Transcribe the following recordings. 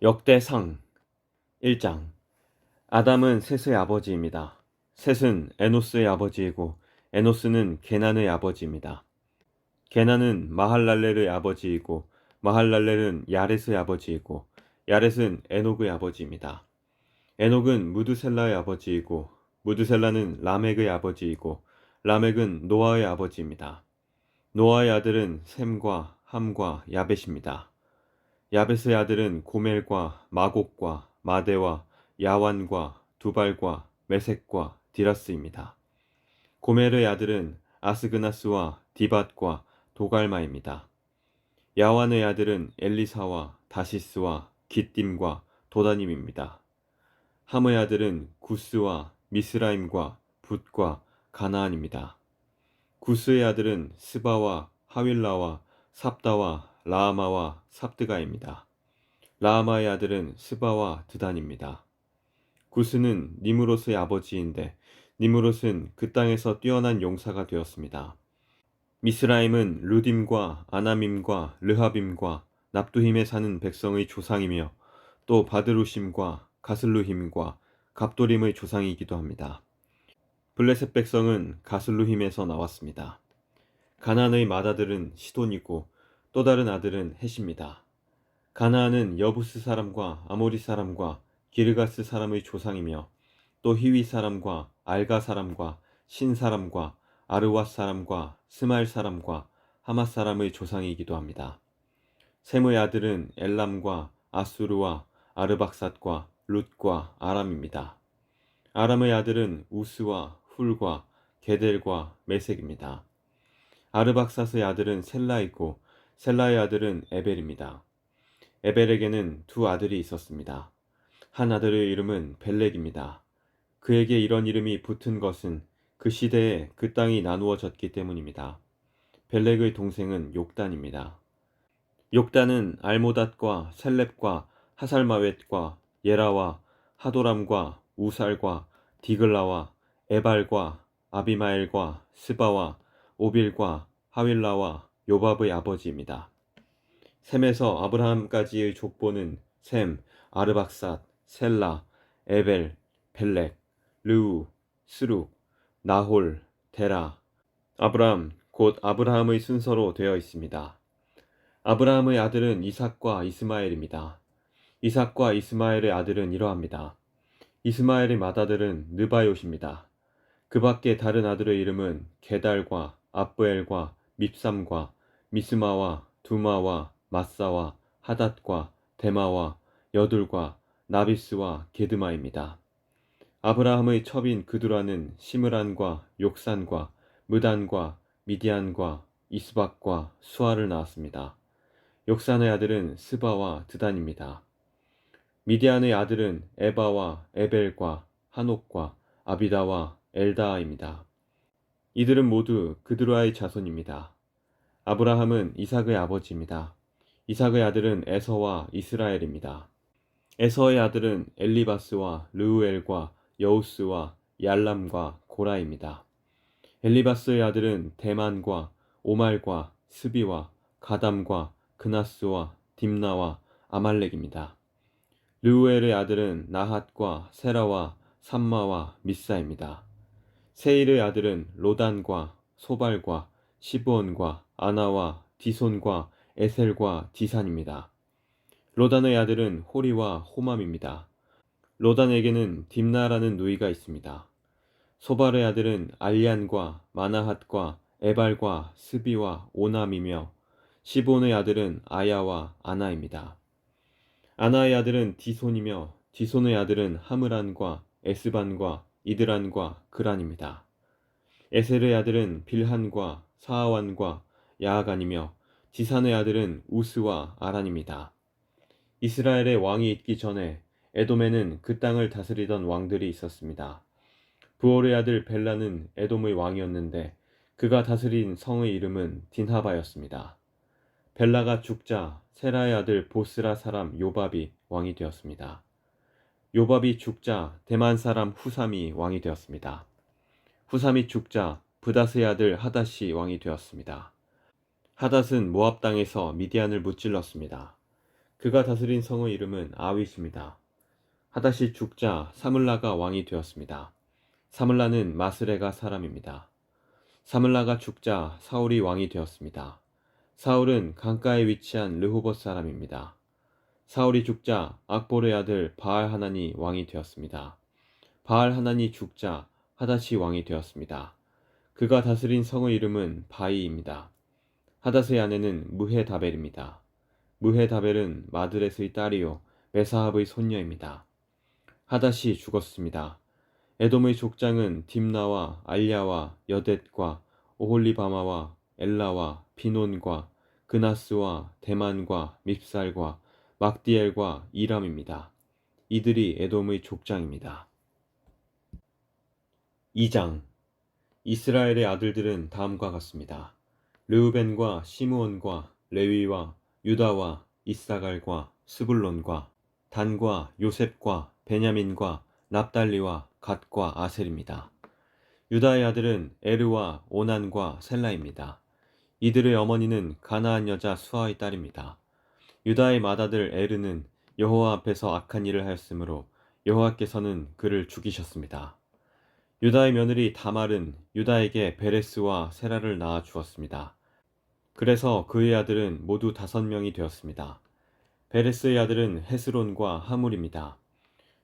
역대상 1장. 아담은 셋의 아버지입니다. 셋은 에노스의 아버지이고 에노스는 게난의 아버지입니다. 게난은 마할랄렐의 아버지이고 마할랄렐은 야렛의 아버지이고 야렛은 에녹의 아버지입니다. 에녹은 무드셀라의 아버지이고 무드셀라는 라멕의 아버지이고 라멕은 노아의 아버지입니다. 노아의 아들은 셈과 함과 야벳입니다. 야벳의 아들은 고멜과 마곡과 마대와 야완과 두발과 메색과 디라스입니다. 고멜의 아들은 아스그나스와 디밧과 도갈마입니다. 야완의 아들은 엘리사와 다시스와 기띔과 도다님입니다. 함의 아들은 구스와 미스라임과 붓과 가나안입니다. 구스의 아들은 스바와 하윌라와 삽다와 라아마와 삽드가입니다. 라아마의 아들은 스바와 드단입니다. 구스는 니무롯의 아버지인데 니무롯은 그 땅에서 뛰어난 용사가 되었습니다. 미스라임은 루딤과 아나밈과 르하빔과 납두힘에 사는 백성의 조상이며 또 바드루심과 가슬루힘과 갑도림의 조상이기도 합니다. 블레셋 백성은 가슬루힘에서 나왔습니다. 가나안의 맏아들은 시돈이고 또 다른 아들은 헷입니다. 가나안은 여부스 사람과 아모리 사람과 기르가스 사람의 조상이며 또 히위 사람과 알가 사람과 신 사람과 아르왓 사람과 스마일 사람과 하맛 사람의 조상이기도 합니다. 셈의 아들은 엘람과 아수르와 아르박삿과 룻과 아람입니다. 아람의 아들은 우스와 훌과 게델과 메색입니다. 아르박삿의 아들은 셀라이고 셀라의 아들은 에벨입니다. 에벨에게는 두 아들이 있었습니다. 한 아들의 이름은 벨렉입니다. 그에게 이런 이름이 붙은 것은 그 시대에 그 땅이 나누어졌기 때문입니다. 벨렉의 동생은 욕단입니다. 욕단은 알모닷과 셀렙과 하살마웻과 예라와 하도람과 우살과 디글라와 에발과 아비마엘과 스바와 오빌과 하윌라와 요밥의 아버지입니다. 셈에서 아브라함까지의 족보는 셈, 아르박삿, 셀라, 에벨, 벨렉, 르우, 스룩, 나홀, 데라, 아브람, 곧 아브라함의 순서로 되어 있습니다. 아브라함의 아들은 이삭과 이스마엘입니다. 이삭과 이스마엘의 아들은 이러합니다. 이스마엘의 맏아들은 느바요십니다. 그 밖에 다른 아들의 이름은 게달과 아브엘과 밉삼과 미스마와 두마와 마사와 하닷과 데마와 여둘과 나비스와 게드마입니다. 아브라함의 첩인 그두라는 시므란과 욕산과 무단과 미디안과 이스박과 수아를 낳았습니다. 욕산의 아들은 스바와 드단입니다. 미디안의 아들은 에바와 에벨과 한옥과 아비다와 엘다아입니다. 이들은 모두 그두라의 자손입니다. 아브라함은 이삭의 아버지입니다. 이삭의 아들은 에서와 이스라엘입니다. 에서의 아들은 엘리바스와 르우엘과 여우스와 얄람과 고라입니다. 엘리바스의 아들은 대만과 오말과 스비와 가담과 그나스와 딥나와 아말렉입니다. 르우엘의 아들은 나핫과 세라와 삼마와 미사입니다. 세일의 아들은 로단과 소발과 시브온과 아나와 디손과 에셀과 디산입니다. 로단의 아들은 호리와 호맘입니다. 로단에게는 딥나라는 누이가 있습니다. 소발의 아들은 알리안과 마나핫과 에발과 스비와 오남이며 시본의 아들은 아야와 아나입니다. 아나의 아들은 디손이며 디손의 아들은 하므란과 에스반과 이드란과 그란입니다. 에셀의 아들은 빌한과 사하완과 야하간이며 디산의 아들은 우스와 아란입니다. 이스라엘의 왕이 있기 전에 에돔에는 그 땅을 다스리던 왕들이 있었습니다. 부올의 아들 벨라는 에돔의 왕이었는데 그가 다스린 성의 이름은 딘하바였습니다. 벨라가 죽자 세라의 아들 보스라 사람 요밥이 왕이 되었습니다. 요밥이 죽자 대만 사람 후삼이 왕이 되었습니다. 후삼이 죽자 브닷의 아들 하닷이 왕이 되었습니다. 하닷은 모압 땅에서 미디안을 무찔렀습니다. 그가 다스린 성의 이름은 아윗입니다. 하닷이 죽자 사물라가 왕이 되었습니다. 사물라는 마스레가 사람입니다. 사물라가 죽자 사울이 왕이 되었습니다. 사울은 강가에 위치한 르호봇 사람입니다. 사울이 죽자 악보르의 아들 바알 하나니 왕이 되었습니다. 바알 하나니 죽자 하닷이 왕이 되었습니다. 그가 다스린 성의 이름은 바이입니다. 하닷의 아내는 무헤다벨입니다. 무헤다벨은 마드렛의 딸이요 메사합의 손녀입니다. 하닷이 죽었습니다. 에돔의 족장은 딥나와 알야와 여댓과 오홀리바마와 엘라와 비논과 그나스와 대만과 밉살과 막디엘과 이람입니다. 이들이 에돔의 족장입니다. 2장 이스라엘의 아들들은 다음과 같습니다. 르우벤과 시므온과 레위와 유다와 이사갈과 스불론과 단과 요셉과 베냐민과 납달리와 갓과 아셀입니다. 유다의 아들은 에르와 오난과 셀라입니다. 이들의 어머니는 가나안 여자 수아의 딸입니다. 유다의 맏아들 에르는 여호와 앞에서 악한 일을 하였으므로 여호와께서는 그를 죽이셨습니다. 유다의 며느리 다말은 유다에게 베레스와 세라를 낳아 주었습니다. 그래서 그의 아들은 모두 5명이 되었습니다. 베레스의 아들은 헤스론과 하물입니다.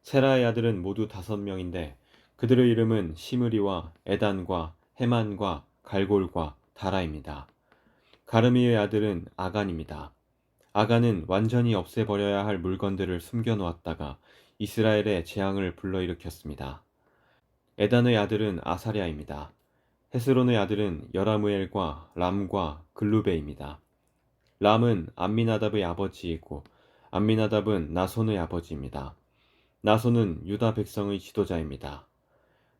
세라의 아들은 모두 5명인데 그들의 이름은 시므리와 에단과 헤만과 갈골과 다라입니다. 가르미의 아들은 아간입니다. 아간은 완전히 없애버려야 할 물건들을 숨겨놓았다가 이스라엘의 재앙을 불러일으켰습니다. 에단의 아들은 아사랴입니다. 헤스론의 아들은 여라무엘과 람과 글루베입니다. 람은 암미나답의 아버지이고 암미나답은 나손의 아버지입니다. 나손은 유다 백성의 지도자입니다.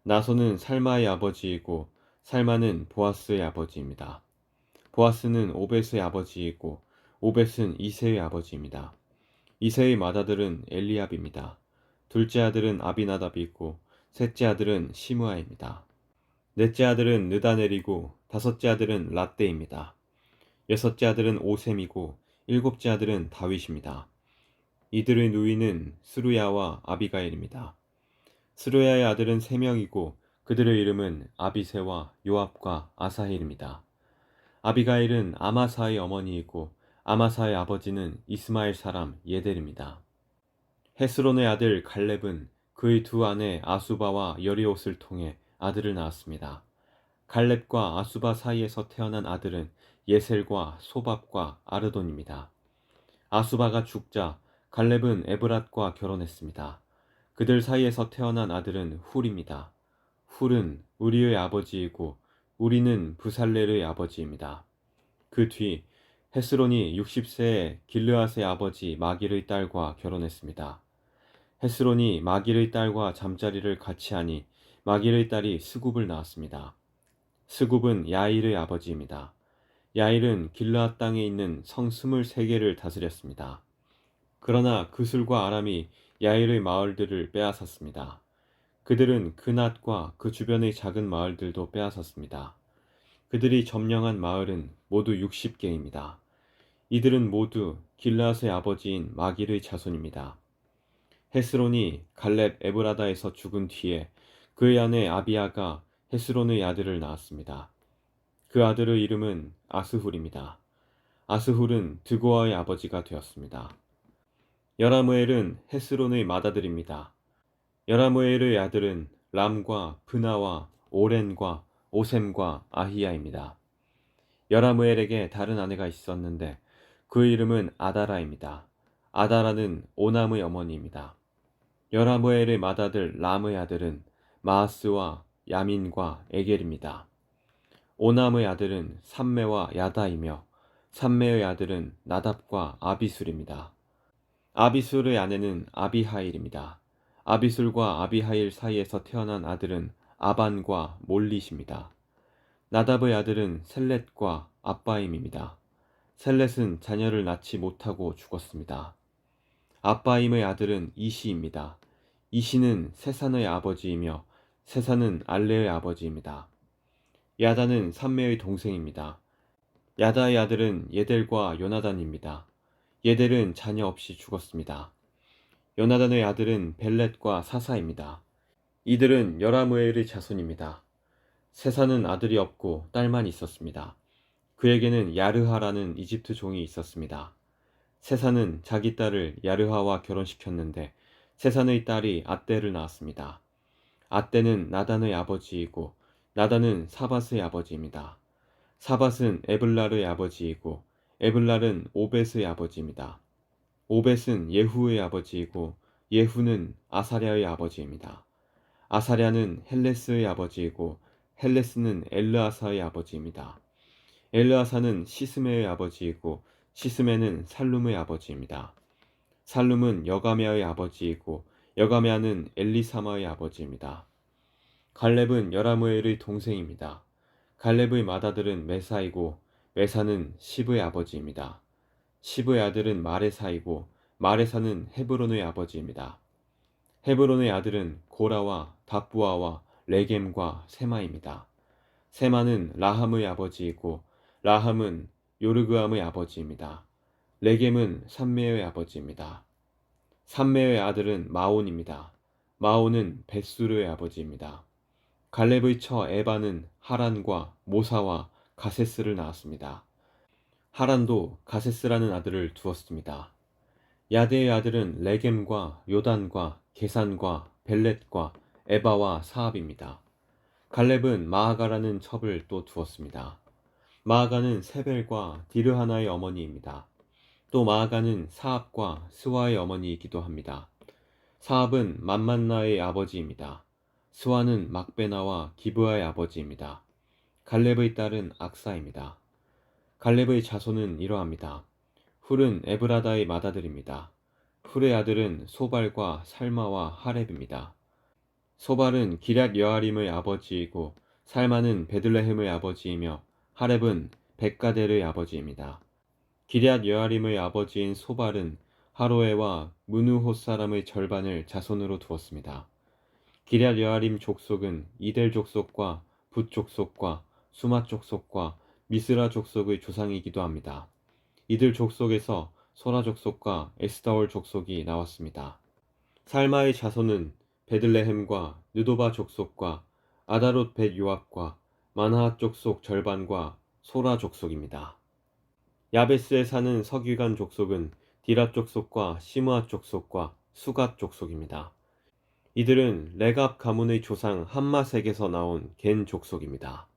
나손은 살마의 아버지이고 살마는 보아스의 아버지입니다. 보아스는 오벳의 아버지이고 오벳은 이세의 아버지입니다. 이세의 맏아들은 엘리압입니다. 둘째 아들은 아비나답이고 셋째 아들은 시므아입니다. 넷째 아들은 느다넬이고 다섯째 아들은 랏데입니다. 여섯째 아들은 오셈이고 일곱째 아들은 다윗입니다. 이들의 누이는 스루야와 아비가일입니다. 스루야의 아들은 3명이고 그들의 이름은 아비세와 요압과 아사헬입니다. 아비가일은 아마사의 어머니이고 아마사의 아버지는 이스마엘 사람 예델입니다. 헤스론의 아들 갈렙은 그의 2 아내 아수바와 여리옷을 통해 아들을 낳았습니다. 갈렙과 아수바 사이에서 태어난 아들은 예셀과 소밥과 아르돈입니다. 아수바가 죽자 갈렙은 에브랏과 결혼했습니다. 그들 사이에서 태어난 아들은 훌입니다. 훌은 우리의 아버지이고 우리는 부살렐의 아버지입니다. 그 뒤 헤스론이 60세에 길르앗의 아버지 마길의 딸과 결혼했습니다. 헤스론이 마길의 딸과 잠자리를 같이 하니 마길의 딸이 스굽을 낳았습니다. 스굽은 야일의 아버지입니다. 야일은 길르앗 땅에 있는 성 23개를 다스렸습니다. 그러나 그술과 아람이 야일의 마을들을 빼앗았습니다. 그들은 그낫과 그 주변의 작은 마을들도 빼앗았습니다. 그들이 점령한 마을은 모두 60개입니다. 이들은 모두 길르앗의 아버지인 마길의 자손입니다. 헤스론이 갈렙 에브라다에서 죽은 뒤에 그의 아내 아비아가 헤스론의 아들을 낳았습니다. 그 아들의 이름은 아스훌입니다. 아스훌은 드고아의 아버지가 되었습니다. 여라무엘은 헤스론의 맏아들입니다. 여라무엘의 아들은 람과 브나와 오렌과 오셈과 아히야입니다. 여라무엘에게 다른 아내가 있었는데 그 이름은 아다라입니다. 아다라는 오남의 어머니입니다. 여라무엘의 맏아들 람의 아들은 마하스와 야민과 에겔입니다. 오남의 아들은 삼매와 야다이며 삼매의 아들은 나답과 아비술입니다. 아비술의 아내는 아비하일입니다. 아비술과 아비하일 사이에서 태어난 아들은 아반과 몰릿입니다. 나답의 아들은 셀렛과 아빠임입니다. 셀렛은 자녀를 낳지 못하고 죽었습니다. 아빠임의 아들은 이시입니다. 이시는 세산의 아버지이며 세산은 알레의 아버지입니다. 야다는 삼매의 동생입니다. 야다의 아들은 예델과 요나단입니다. 예델은 자녀 없이 죽었습니다. 요나단의 아들은 벨렛과 사사입니다. 이들은 여라무엘의 자손입니다. 세사는 아들이 없고 딸만 있었습니다. 그에게는 야르하라는 이집트 종이 있었습니다. 세사는 자기 딸을 야르하와 결혼시켰는데 세산의 딸이 앗대를 낳았습니다. 앗대는 나단의 아버지이고 나단은 사밧의 아버지입니다. 사밧은 에블랄의 아버지이고 에블랄은 오벳의 아버지입니다. 오벳은 예후의 아버지이고 예후는 아사랴의 아버지입니다. 아사랴는 헬레스의 아버지이고 헬레스는 엘르아사의 아버지입니다. 엘르아사는 시스메의 아버지이고 시스메는 살룸의 아버지입니다. 살룸은 여가메아의 아버지이고 여가메아는 엘리사마의 아버지입니다. 갈렙은 여라무엘의 동생입니다. 갈렙의 맏아들은 메사이고 메사는 시브의 아버지입니다. 시브의 아들은 마레사이고 마레사는 헤브론의 아버지입니다. 헤브론의 아들은 고라와 답부아와 레겜과 세마입니다. 세마는 라함의 아버지이고 라함은 요르그암의 아버지입니다. 레겜은 삼메의 아버지입니다. 삼메의 아들은 마온입니다. 마온은 벳수르의 아버지입니다. 갈렙의 처 에바는 하란과 모사와 가세스를 낳았습니다. 하란도 가세스라는 아들을 두었습니다. 야데의 아들은 레겜과 요단과 게산과 벨렛과 에바와 사압입니다. 갈렙은 마아가라는 첩을 또 두었습니다. 마아가는 세벨과 디르하나의 어머니입니다. 또 마아가는 사압과 스와의 어머니이기도 합니다. 사압은 맘만나의 아버지입니다. 스와는 막베나와 기브아의 아버지입니다. 갈렙의 딸은 악사입니다. 갈렙의 자손은 이러합니다. 훌은 에브라다의 맏아들입니다. 훌의 아들은 소발과 살마와 하렙입니다. 소발은 기럇 여아림의 아버지이고 살마는 베들레헴의 아버지이며 하렙은 백가델의 아버지입니다. 기럇 여아림의 아버지인 소발은 하로에와 무누호 사람의 절반을 자손으로 두었습니다. 기럇 여아림 족속은 이델 족속과 붓 족속과 수마 족속과 미스라 족속의 조상이기도 합니다. 이들 족속에서 소라 족속과 에스타올 족속이 나왔습니다. 살마의 자손은 베들레헴과 느도바 족속과 아다롯 벳 요압과 만하앗 족속 절반과 소라 족속입니다. 야베스에 사는 서기관 족속은 디라 족속과 시므앗 족속과 수갓 족속입니다. 이들은 레갑 가문의 조상 함마색에서 나온 겐 족속입니다.